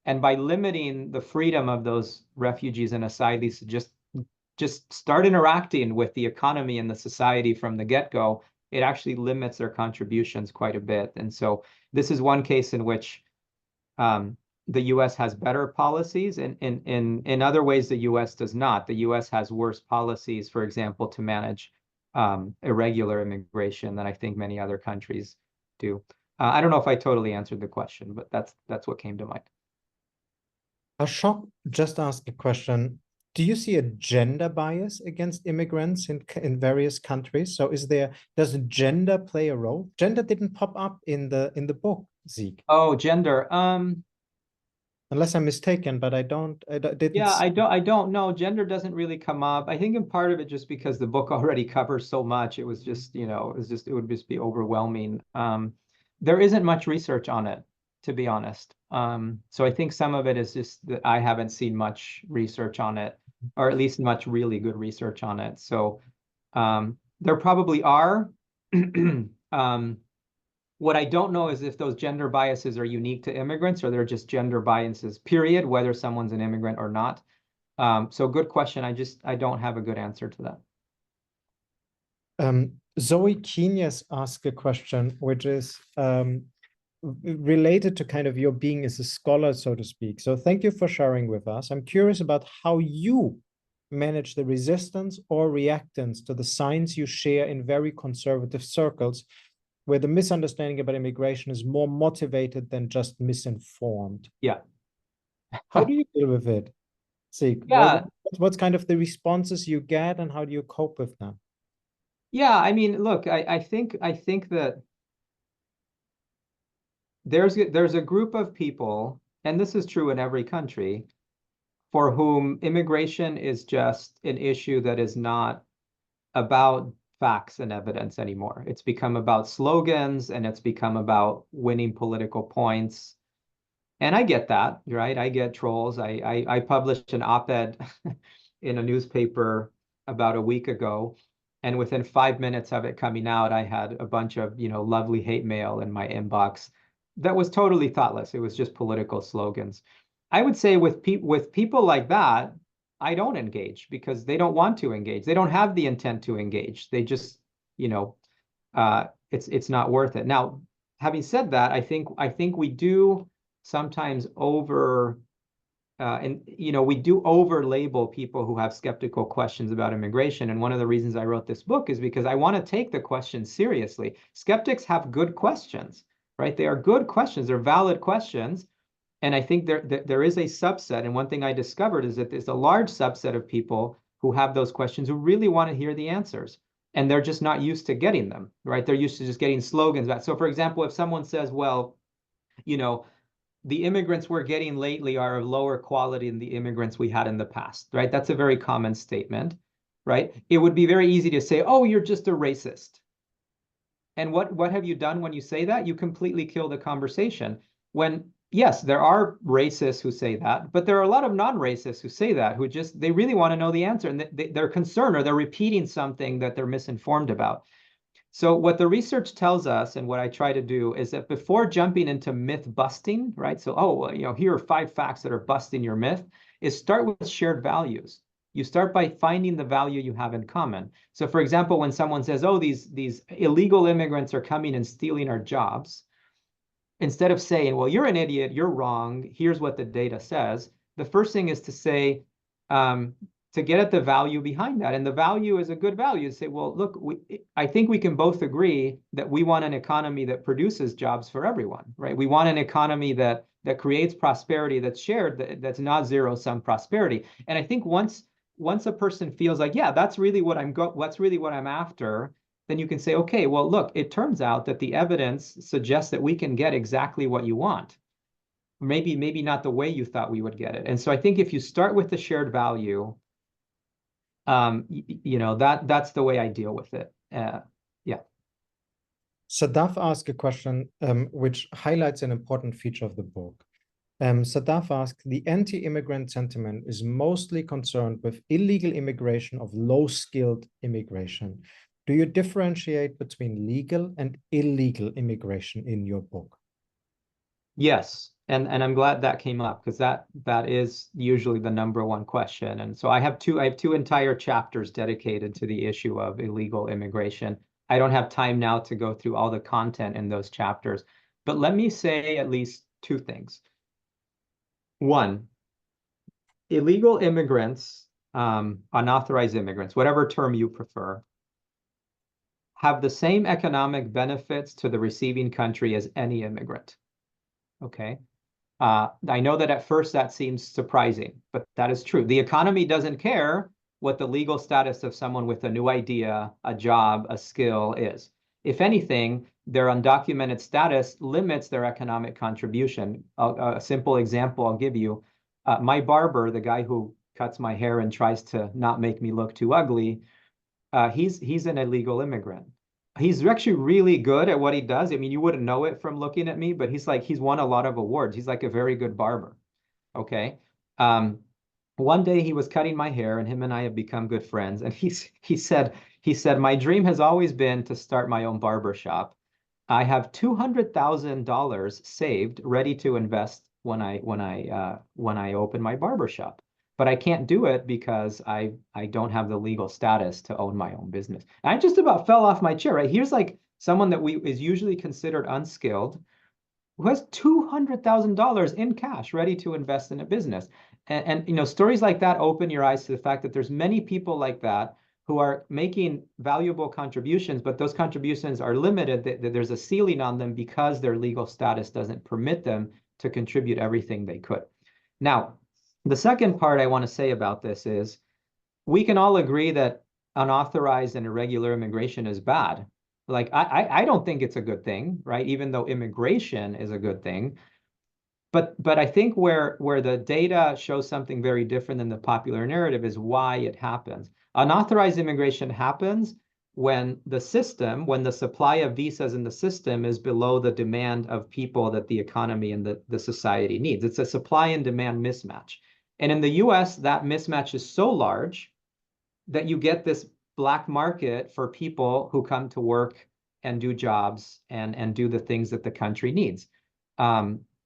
And by limiting the freedom of those refugees and asylees to just start interacting with the economy and the society from the get-go, it actually limits their contributions quite a bit. And so this is one case in which the US has better policies, and in other ways the US does not. The US has worse policies, for example, to manage irregular immigration than I think many other countries do. I don't know if I totally answered the question, but that's what came to mind. Ashok just asked a question. Do you see a gender bias against immigrants in various countries? So does gender play a role? Gender didn't pop up in the book, Zeke. Oh, gender. Unless I'm mistaken, but I didn't. Yeah, I don't know. Gender doesn't really come up. I think in part of it just because the book already covers so much. It was just, it would just be overwhelming. There isn't much research on it, to be honest. So I think some of it is just that I haven't seen much research on it, or at least much really good research on it. So there probably are. What I don't know is if those gender biases are unique to immigrants, or they're just gender biases, period, whether someone's an immigrant or not. So good question. I don't have a good answer to that. Zoe Keenyas asked a question, which is related to kind of your being as a scholar, so to speak. So thank you for sharing with us. I'm curious about how you manage the resistance or reactance to the science you share in very conservative circles, where the misunderstanding about immigration is more motivated than just misinformed. Yeah. How do you deal with it? See, Yeah, what's kind of the responses you get and how do you cope with them? yeah. I mean, look, I think that there's a group of people, and this is true in every country, for whom immigration is just an issue that is not about facts and evidence anymore. It's become about slogans and it's become about winning political points. And I get that, right? I get trolls. I published an op-ed in a newspaper about a week ago, and within 5 minutes of it coming out, I had a bunch of, lovely hate mail in my inbox that was totally thoughtless. It was just political slogans. I would say with people like that, I don't engage because they don't want to engage. They don't have the intent to engage. They just, you know, it's not worth it. Now, having said that, I think we do sometimes we do over label people who have skeptical questions about immigration. And one of the reasons I wrote this book is because I want to take the questions seriously. Skeptics have good questions, right? They are good questions. They're valid questions. And I think there is a subset. And one thing I discovered is that there's a large subset of people who have those questions who really want to hear the answers. And they're just not used to getting them, right? They're used to just getting slogans back. So, for example, if someone says, well, you know, the immigrants we're getting lately are of lower quality than the immigrants we had in the past, right? That's a very common statement, right? It would be very easy to say, oh, you're just a racist. And what have you done when you say that? You completely kill the conversation. When, yes, there are racists who say that, but there are a lot of non-racists who say that, who just, they really want to know the answer and they're concerned or they're repeating something that they're misinformed about. So what the research tells us, and what I try to do, is that before jumping into myth busting, right? So, oh, well, here are 5 facts that are busting your myth, is start with shared values. You start by finding the value you have in common. So, for example, when someone says, oh, these illegal immigrants are coming and stealing our jobs, instead of saying, well, you're an idiot, you're wrong, here's what the data says, the first thing is to say, to get at the value behind that. And the value is a good value to say, well, look, I think we can both agree that we want an economy that produces jobs for everyone, right? We want an economy that creates prosperity that's shared, that's not zero-sum prosperity. And I think once a person feels like, yeah, that's really what I'm after, then you can say, okay, well, look, it turns out that the evidence suggests that we can get exactly what you want. Maybe not the way you thought we would get it. And so I think if you start with the shared value, that's the way I deal with it. Yeah. Sadaf asked a question which highlights an important feature of the book. Sadaf asked, the anti-immigrant sentiment is mostly concerned with illegal immigration of low-skilled immigration. Do you differentiate between legal and illegal immigration in your book? Yes. And I'm glad that came up because that is usually the number one question. And so I have two entire chapters dedicated to the issue of illegal immigration. I don't have time now to go through all the content in those chapters, but let me say at least 2 things. One, illegal immigrants, unauthorized immigrants, whatever term you prefer, have the same economic benefits to the receiving country as any immigrant. Okay. I know that at first that seems surprising, but that is true. The economy doesn't care what the legal status of someone with a new idea, a job, a skill is. If anything, their undocumented status limits their economic contribution. A simple example I'll give you. My barber, the guy who cuts my hair and tries to not make me look too ugly, he's an illegal immigrant. He's actually really good at what he does. I mean, you wouldn't know it from looking at me, but he's won a lot of awards. He's like a very good barber. Okay. One day he was cutting my hair and him and I have become good friends. And he said, my dream has always been to start my own barber shop. I have $200,000 saved, ready to invest when I open my barber shop. But I can't do it because I don't have the legal status to own my own business. And I just about fell off my chair, right? Here's like someone that is usually considered unskilled, who has $200,000 in cash ready to invest in a business. And stories like that open your eyes to the fact that there's many people like that who are making valuable contributions, but those contributions are limited, that there's a ceiling on them because their legal status doesn't permit them to contribute everything they could. Now, the second part I want to say about this is we can all agree that unauthorized and irregular immigration is bad. Like I don't think it's a good thing, right? Even though immigration is a good thing. But I think where the data shows something very different than the popular narrative is why it happens. Unauthorized immigration happens when the supply of visas in the system is below the demand of people that the economy and the society needs. It's a supply and demand mismatch. And in the US, that mismatch is so large that you get this black market for people who come to work and do jobs and do the things that the country needs.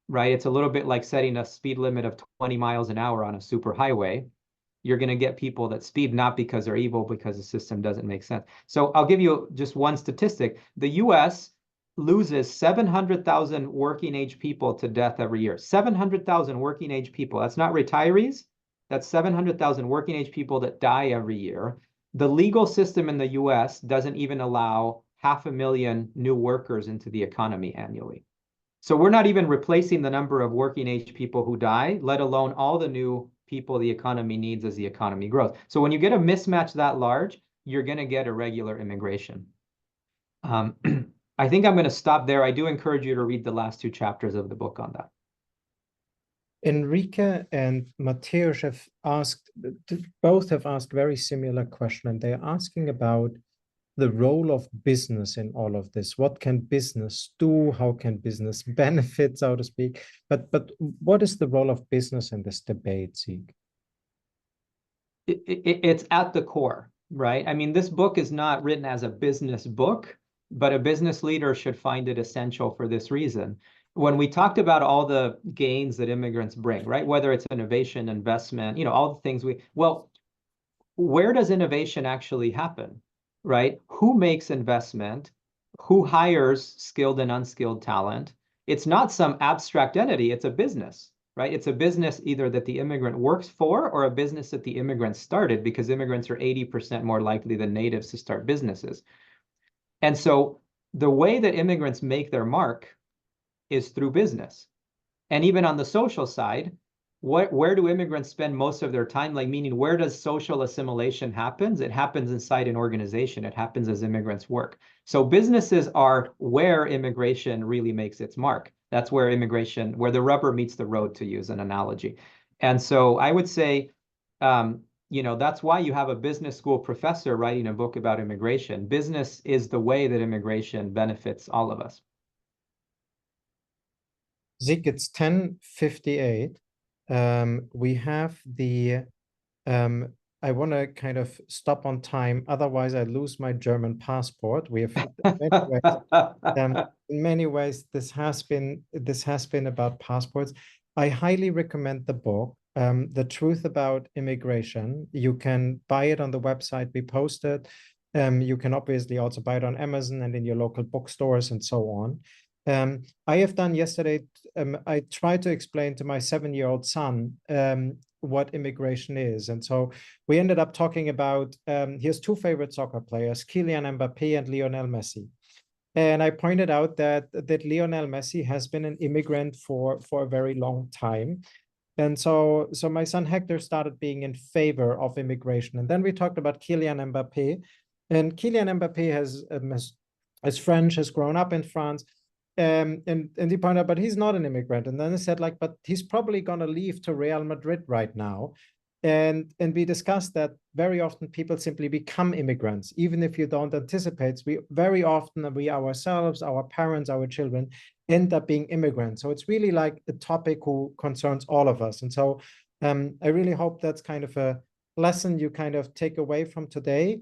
Right? It's a little bit like setting a speed limit of 20 miles an hour on a superhighway. You're going to get people that speed not because they're evil, because the system doesn't make sense. So I'll give you just one statistic. The US loses 700,000 working age people to death every year. 700,000 working age people. That's not retirees. That's 700,000 working age people that die every year. The legal system in the US doesn't even allow 500,000 new workers into the economy annually. So we're not even replacing the number of working age people who die, let alone all the new people the economy needs as the economy grows. So when you get a mismatch that large, you're going to get irregular immigration. I think I'm going to stop there. I do encourage you to read the last two chapters of the book on that. Enrique and Mateusz have asked, both have asked very similar question, and they're asking about the role of business in all of this. What can business do? How can business benefit, so to speak? But what is the role of business in this debate, Zeke? It's at the core, right? I mean, this book is not written as a business book, but a business leader should find it essential for this reason. When we talked about all the gains that immigrants bring, right? Whether it's innovation, investment, all the things well, where does innovation actually happen, right? Who makes investment? Who hires skilled and unskilled talent? It's not some abstract entity, it's a business, right? It's a business either that the immigrant works for or a business that the immigrant started, because immigrants are 80% more likely than natives to start businesses. And so the way that immigrants make their mark is through business. And even on the social side, where do immigrants spend most of their time? Like, meaning, where does social assimilation happen? It happens inside an organization. It happens as immigrants work. So businesses are where immigration really makes its mark. That's where where the rubber meets the road, to use an analogy. And so I would say, that's why you have a business school professor writing a book about immigration. Business is the way that immigration benefits all of us. Zeke, it's 10:58. We have I want to kind of stop on time, otherwise I lose my German passport. We have in many ways this has been about passports. I highly recommend the book, The Truth About Immigration. You can buy it on the website we posted. You can obviously also buy it on Amazon and in your local bookstores and so on. I have done yesterday, I tried to explain to my 7-year-old son what immigration is. And so we ended up talking about, he has two favorite soccer players, Kylian Mbappé and Lionel Messi. And I pointed out that Lionel Messi has been an immigrant for a very long time. And so my son Hector started being in favor of immigration. And then we talked about Kylian Mbappé. And Kylian Mbappé is French, has grown up in France. And he pointed out, but he's not an immigrant. And then he said, like, but he's probably going to leave to Real Madrid right now. And we discussed that very often people simply become immigrants, even if you don't anticipate. We very often, we ourselves, our parents, our children end up being immigrants. So it's really like a topic who concerns all of us. And so I really hope that's kind of a lesson you kind of take away from today.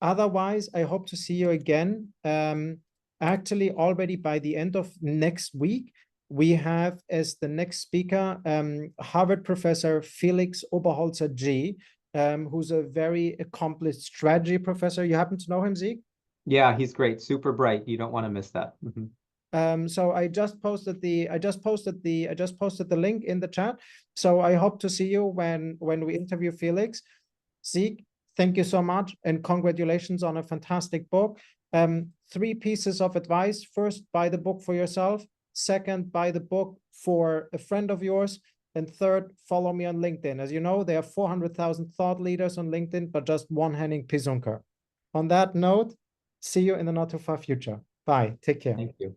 Otherwise, I hope to see you again. Actually, already by the end of next week, we have as the next speaker, Harvard professor Felix Oberholzer G, who's a very accomplished strategy professor. You happen to know him, Zeke? Yeah, he's great, super bright. You don't want to miss that. So I just posted the link in the chat. So I hope to see you when we interview Felix. Zeke, thank you so much, and congratulations on a fantastic book. 3 pieces of advice. First, buy the book for yourself. Second, buy the book for a friend of yours. And third, follow me on LinkedIn. As you know, there are 400,000 thought leaders on LinkedIn, but just one Henning Pisunker. On that note, see you in the not too far future. Bye. Take care. Thank you.